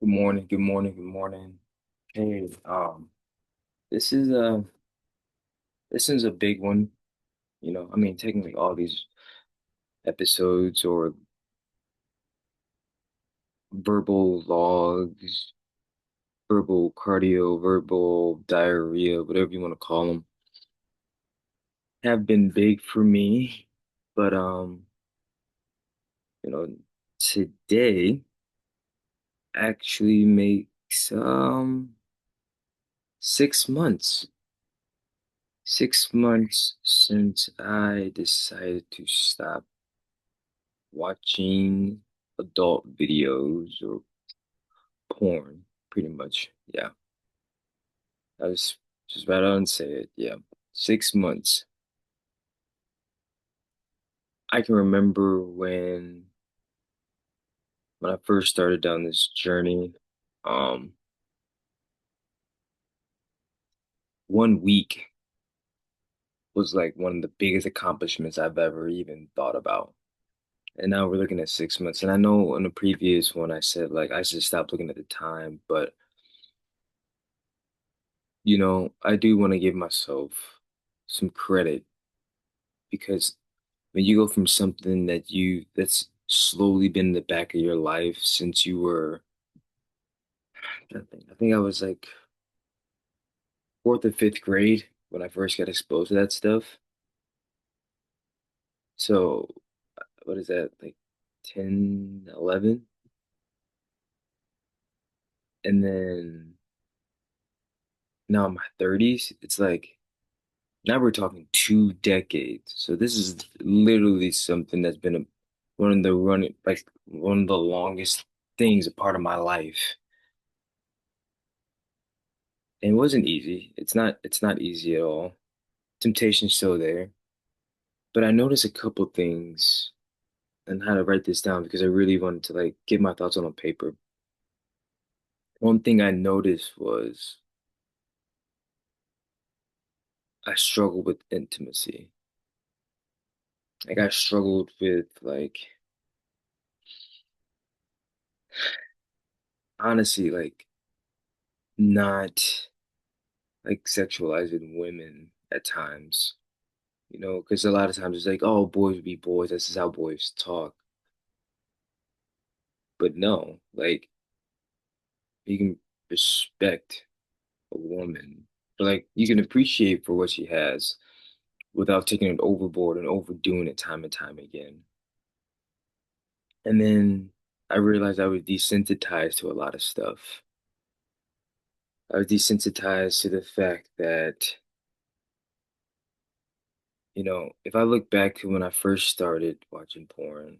Good morning, good morning, good morning. Hey, this is a this is a big one, I mean, technically all these episodes or verbal logs, verbal cardio, verbal diarrhea, whatever you want to call them, have been big for me. But you know, today actually makes 6 months. 6 months since I decided to stop watching adult videos or porn, pretty much. Yeah, I was just about to say it. Yeah, 6 months. I can remember when I first started down this journey. Um, one week was like one of the biggest accomplishments I've ever even thought about. And now we're looking at 6 months. And I know in the previous one I said like I should stop looking at the time, but I do want to give myself some credit because when you go from something that's slowly been in the back of your life since you were, I think I was like fourth or fifth grade when I first got exposed to that stuff. So what is that, like 10, 11? And then now in my 30s, it's like now we're talking 2 decades. So this is literally something that's been one of the running, like one of the longest things, a part of my life. And it wasn't easy. It's not easy at all. Temptation's still there. But I noticed a couple things and how to write this down because I really wanted to like get my thoughts on paper. One thing I noticed was I struggled with intimacy. Like I struggled with like honestly like not like sexualizing women at times. Because a lot of times it's like, oh, boys be boys. This is how boys talk. But no, like you can respect a woman. But like you can appreciate for what she has without taking it overboard and overdoing it time and time again. And then I realized I was desensitized to a lot of stuff. I was desensitized to the fact that, if I look back to when I first started watching porn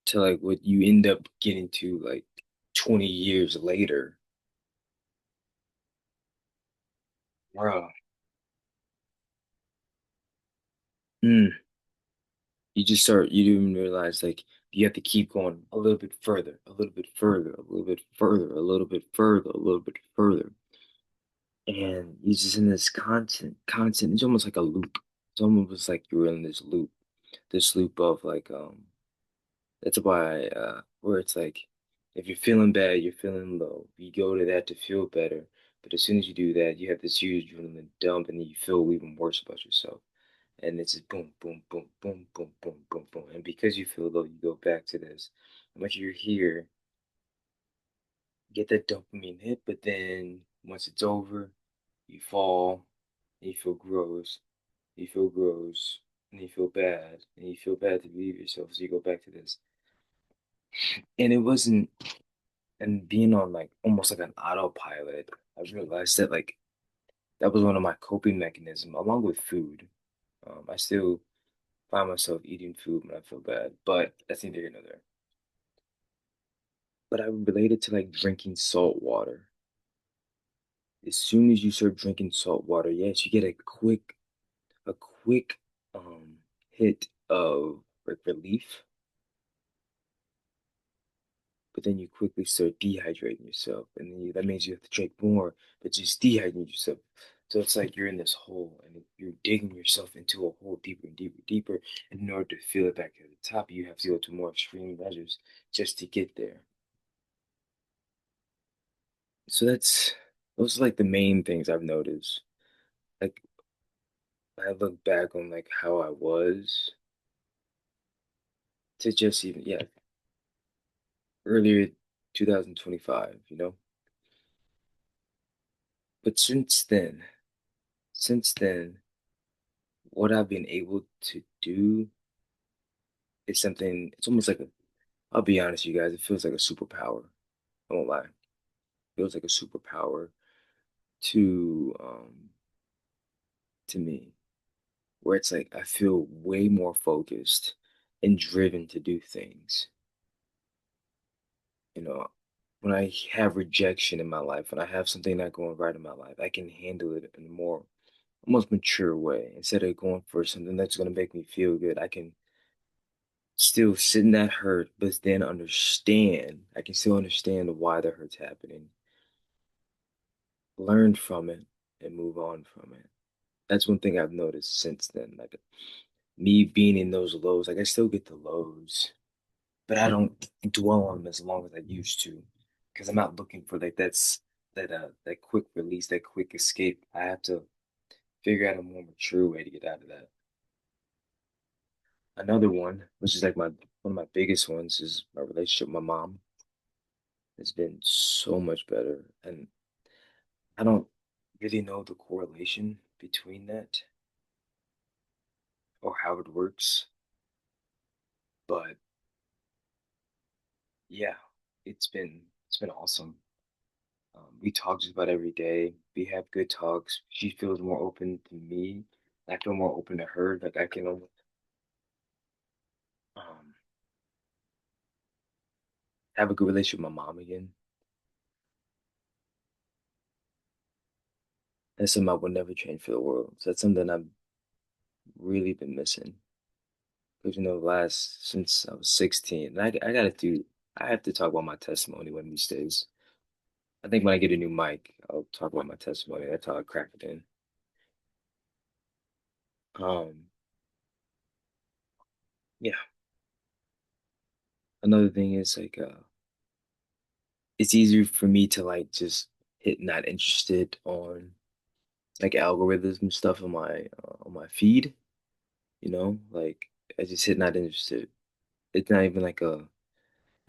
to like what you end up getting to like 20 years later, bro, mm, you didn't realize like you have to keep going a little bit further, a little bit further, a little bit further, a little bit further, a little bit further. And you're just in this constant, it's almost like a loop. It's almost like you're in this loop of like, that's why, where it's like, if you're feeling bad, you're feeling low, you go to that to feel better. But as soon as you do that, you have this huge adrenaline dump and then you feel even worse about yourself. And it's just boom, boom, boom, boom, boom, boom, boom, boom. And because you feel low, you go back to this. And once you're here, get that dopamine hit, but then once it's over, you fall, and you feel gross, you feel gross, and you feel bad, and you feel bad to leave yourself, so you go back to this. And it wasn't, and being on like almost like an autopilot, I realized that like that was one of my coping mechanisms, along with food. I still find myself eating food when I feel bad, but that's neither here nor there. But I relate it to like drinking salt water. As soon as you start drinking salt water, yes, you get a quick hit of like relief, but then you quickly start dehydrating yourself, and then that means you have to drink more, but just dehydrating yourself. So it's like you're in this hole, and you're digging yourself into a hole deeper and deeper, deeper. And in order to feel it back to the top, you have to go to more extreme measures just to get there. So those are like the main things I've noticed. Like I look back on like how I was to just even yeah, earlier 2025, you know? But since then, what I've been able to do is something it's almost like a I'll be honest, you guys, it feels like a superpower. I won't lie. It feels like a superpower to to me, where it's like I feel way more focused and driven to do things. You know, when I have rejection in my life, when I have something not going right in my life, I can handle it in a more almost mature way. Instead of going for something that's going to make me feel good, I can still sit in that hurt, but then understand. I can still understand why the hurt's happening, learn from it, and move on from it. That's one thing I've noticed since then. Like me being in those lows, like I still get the lows, but I don't dwell on them as long as I used to, because I'm not looking for like that quick release, that quick escape. I have to figure out a more mature way to get out of that. Another one, which is like my one of my biggest ones, is my relationship with my mom. It's been so much better, and I don't really know the correlation between that or how it works, but yeah, it's been awesome. We talk just about every day. We have good talks. She feels more open to me. I feel more open to her. Like I can um, have a good relationship with my mom again. That's something I would never change for the world. So that's something I've really been missing. Because last since I was 16, and I gotta do. I have to talk about my testimony one of these days. I think when I get a new mic, I'll talk about my testimony. That's how I crack it in. Um, yeah. Another thing is like it's easier for me to like just hit not interested on like algorithm stuff on my feed, like I just hit not interested. It's not even like a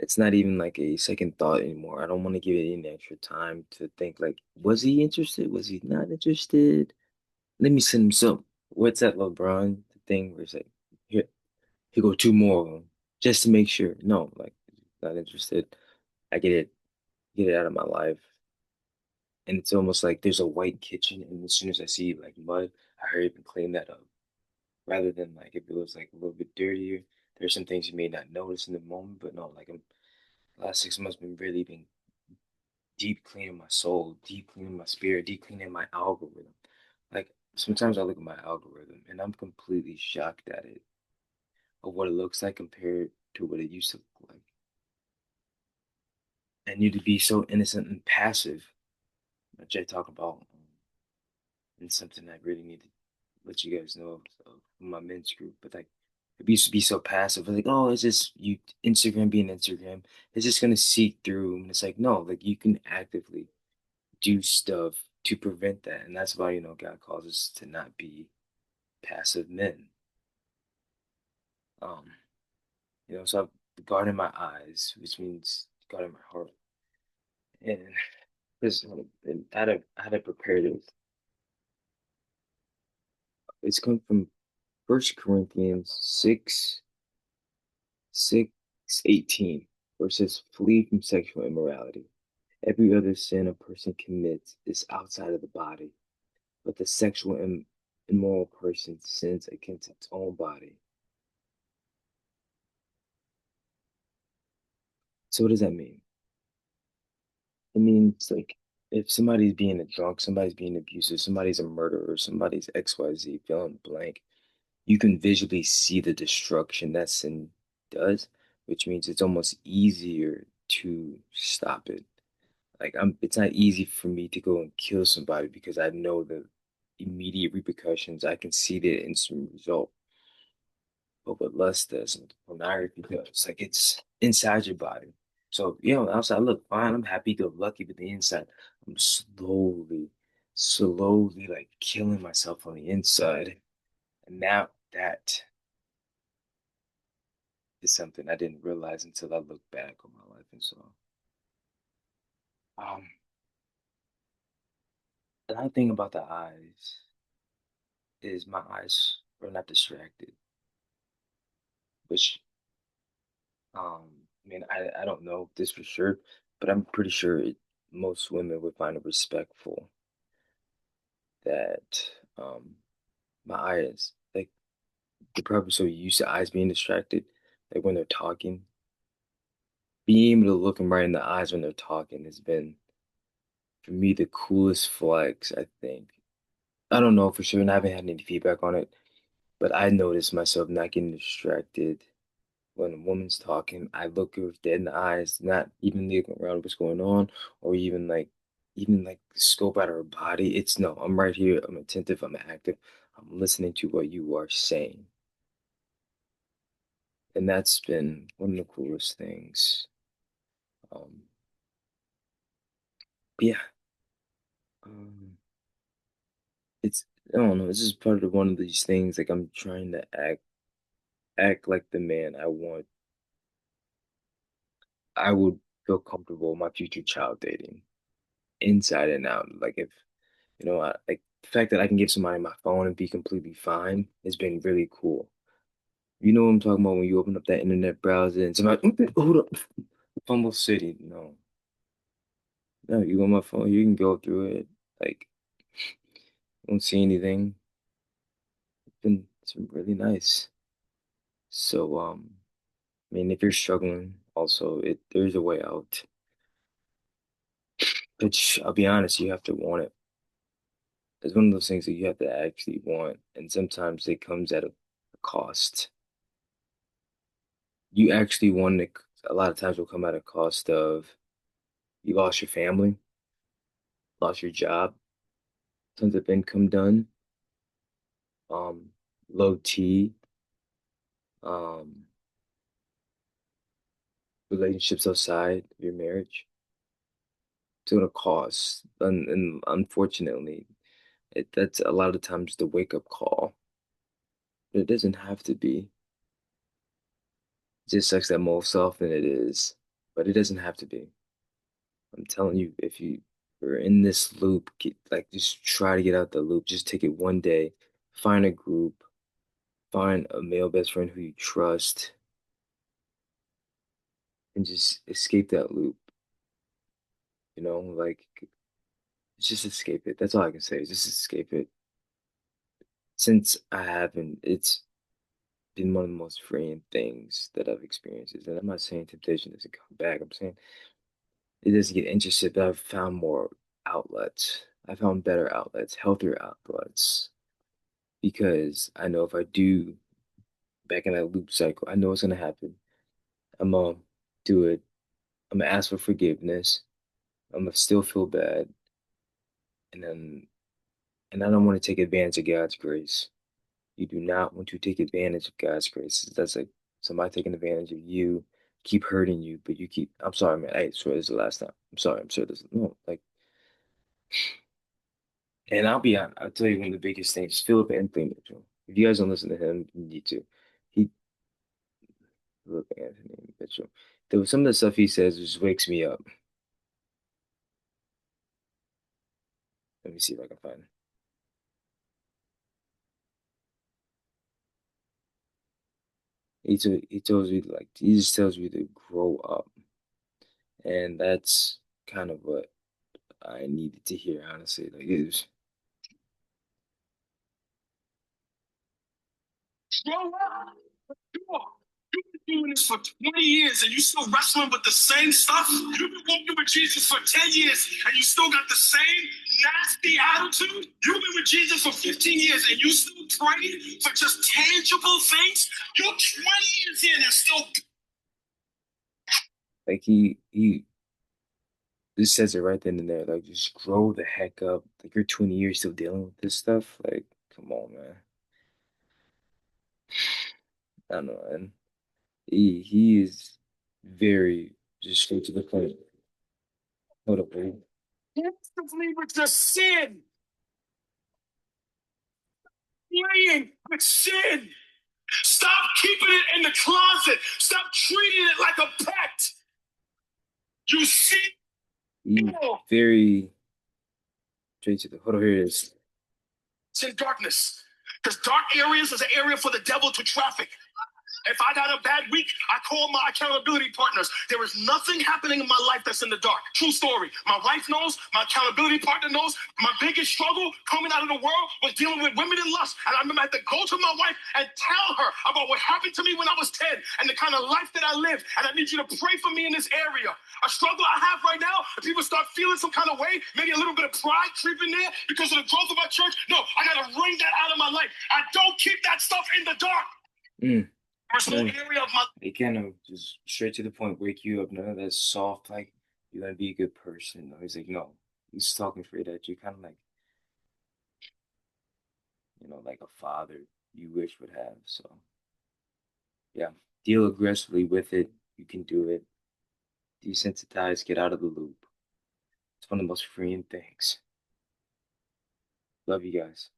it's not even like a second thought anymore. I don't want to give it any extra time to think like, was he interested? Was he not interested? Let me send him some. What's that LeBron thing where it's like, here, here go two more of them just to make sure. No, like not interested. I get it out of my life. And it's almost like there's a white kitchen, and as soon as I see like mud, I hurry up and clean that up. Rather than like if it was like a little bit dirtier, there's some things you may not notice in the moment, but no, like the last 6 months been deep cleaning my soul, deep cleaning my spirit, deep cleaning my algorithm. Like sometimes I look at my algorithm and I'm completely shocked at it of what it looks like compared to what it used to look like. And you to be so innocent and passive, which I talk about, and something I really need to let you guys know of my men's group. But like, it used to be so passive. Like, oh, it's just you Instagram being Instagram. It's just gonna seep through, and it's like, no, like you can actively do stuff to prevent that, and that's why God calls us to not be passive men. Um, so I've guarded my eyes, which means guarding my heart, and because how to prepare this. It's come from First Corinthians 6:18, where it says, "Flee from sexual immorality. Every other sin a person commits is outside of the body, but the immoral person sins against its own body." So what does that mean? It means like if somebody's being a drunk, somebody's being abusive, somebody's a murderer, somebody's XYZ, fill in the blank, you can visually see the destruction that sin does, which means it's almost easier to stop it. Like it's not easy for me to go and kill somebody because I know the immediate repercussions. I can see the instant result. But what lust does and pornography does, like it's inside your body. So, outside I look fine. I'm happy go lucky, but the inside, I'm slowly like killing myself on the inside. And now that is something I didn't realize until I look back on my life and saw. Um, another thing about the eyes is my eyes are not distracted, which I mean I don't know this for sure, but I'm pretty sure most women would find it respectful that my eyes like they're probably so used to eyes being distracted, like when they're talking, being able to look them right in the eyes when they're talking has been for me the coolest flex, I think. I don't know for sure, and I haven't had any feedback on it, but I noticed myself not getting distracted when a woman's talking. I look her dead in the eyes, not even looking around what's going on, or even like scope out her body. It's no, I'm right here, I'm attentive, I'm active, I'm listening to what you are saying. And that's been one of the coolest things. Um, yeah, um, it's I don't know. It's just part of one of these things. Like I'm trying to act like the man I would feel comfortable my future child dating, inside and out. Like if like the fact that I can give somebody my phone and be completely fine has been really cool. You know what I'm talking about when you open up that internet browser and somebody, hold up, Fumble City. No, no, you on my phone, you can go through it. Like, don't see anything. It's been really nice. So, I mean, if you're struggling, also, there's a way out. But I'll be honest, you have to want it. It's one of those things that you have to actually want, and sometimes it comes at a cost. You actually want it. A lot of times will come at a cost of you lost your family, lost your job, tons of income done, um, low T, um, relationships outside of your marriage. It's gonna cost, and unfortunately, that's a lot of times the wake up call. But it doesn't have to be. It just sucks that most often it is, but it doesn't have to be. I'm telling you, if are in this loop, just try to get out the loop. Just take it one day, find a group, find a male best friend who you trust, and just escape that loop. Like just escape it. That's all I can say. Just escape it. Since I haven't, it's been one of the most freeing things that I've experienced. And I'm not saying temptation doesn't come back. I'm saying it doesn't get interested, but I've found more outlets. I found better outlets, healthier outlets, because I know if I do back in that loop cycle, I know what's gonna happen. I'm gonna do it. I'm gonna ask for forgiveness. I'm gonna still feel bad, and then and I don't want to take advantage of God's grace. You do not want to take advantage of God's grace. That's like somebody taking advantage of you, keep hurting you, but you keep. I'm sorry, man. I swear this is the last time. I'm sorry. I'm sure this. No, like, and I'll be honest. I'll tell you one of the biggest things. Philip Anthony Mitchell. If you guys don't listen to him, you need to. He Philip Anthony Mitchell. There was some of the stuff he says just wakes me up. Let me see if I can find it. He tells you like he just tells you to grow up, and that's kind of what I needed to hear. Honestly, like it was. Grow up. You've been doing this for 20 years and you still wrestling with the same stuff. You've been walking with Jesus for 10 years and you still got the same nasty attitude. You've been with Jesus for 15 years and you still praying for just tangible things. You're 20 years in and still like he just says it right then and there. Like just grow the heck up. Like you're 20 years still dealing with this stuff. Like, come on, man. I don't know, and he is very Just straight to the point. Hold up, babe. Actively with your sin, playing with sin. Stop keeping it in the closet. Stop treating it like a pet. You see, Very straight to the. Hold on, here it is. it's in darkness. Because dark areas is an area for the devil to traffic. If I got a bad week, I call my accountability partners. There is nothing happening in my life that's in the dark. True story. My wife knows, my accountability partner knows. My biggest struggle coming out of the world was dealing with women in lust. And I remember I had to go to my wife and tell her about what happened to me when I was 10 and the kind of life that I lived. And I need you to pray for me in this area. A struggle I have right now, if people start feeling some kind of way, maybe a little bit of pride creeping there because of the growth of our church. No, I got to wring that out of my life. I don't keep that stuff in the dark. Mm. There's no No, area of my they kind of just straight to the point, wake you up. None of that soft, like you're gonna be a good person. No, he's like, no, he's talking straight at you, kind of like like a father you wish would have. So yeah, deal aggressively with it. You can do it. Desensitize, get out of the loop. It's one of the most freeing things. Love you guys.